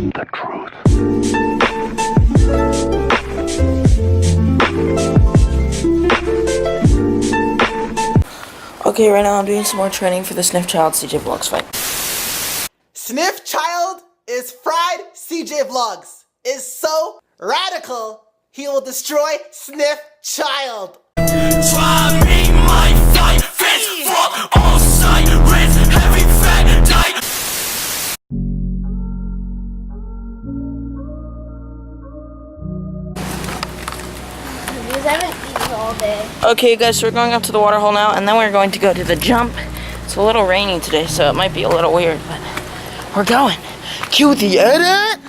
The truth. Okay, right now I'm doing some more training for the Sniff Child CJ Vlogs fight. Sniff Child is fried CJ Vlogs. Is so radical, he will destroy Sniff Child. Try me, my fight, fist from all sides, heavy fat diet. Because I haven't eaten all day. Okay, guys, so we're going up to the waterhole now, and then we're going to go to the jump. It's a little rainy today, so it might be a little weird, but we're going. Cue the edit!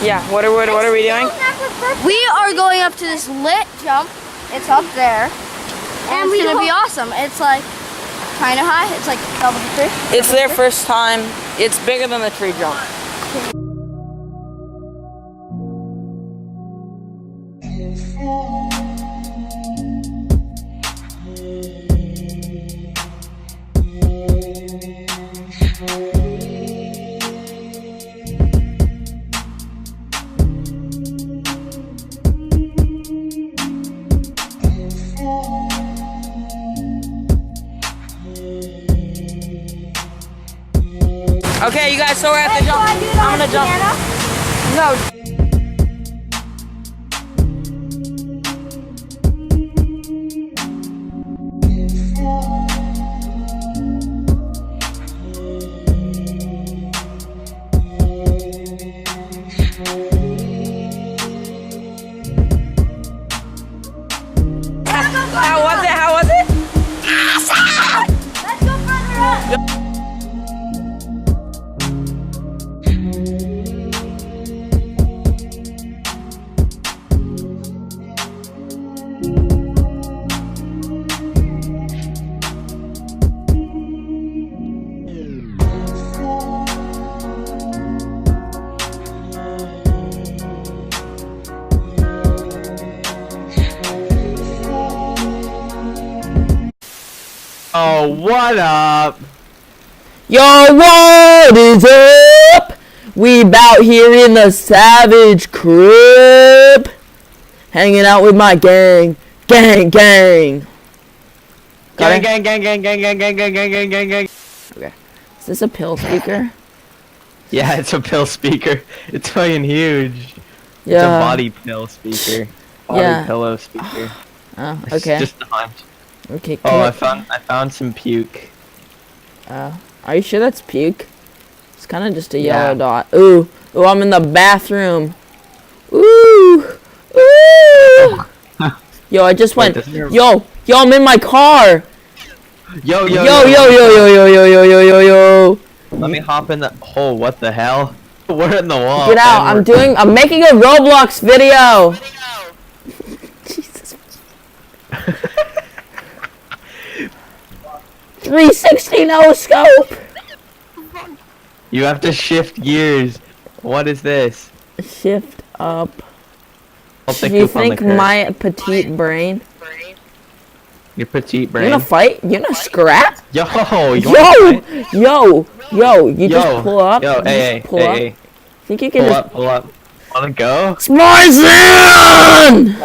Yeah, what are we doing? We are going up to this lit jump. It's up there. And it's gonna be awesome. It's like kind of high. It's like double the tree. It's their first time. It's bigger than the tree jump. Okay, you guys, so we're at the jump. I'm gonna jump. No. How was it? Awesome! Let's go further up. Oh, what up? Yo, what is up? We bout here in the Savage Crib, hanging out with my gang. Gang. Gang. Okay. Is this a pill speaker? Yeah, it's a pill speaker. It's fucking huge. Yeah. It's a body pill speaker. Body pillow speaker. Oh, It's okay. just a hunch. Okay. Oh, I found some puke. Are you sure that's puke? It's kind of just a Yeah. yellow dot. Ooh, I'm in the bathroom. Ooh. Yo, I just went. Yo, I'm in my car. Yo. Yo. Let me hop in the. Oh, what the hell? We're in the wall. Get out! I'm making a Roblox video. Jesus. 360 no scope. You have to shift gears. What is this? Shift up. I'll Do you think my petite brain? Your petite You brain. gonna fight? You gonna scrap? Yo. You just pull up. Hey. Think you can Pull up. Wanna go? It's my son!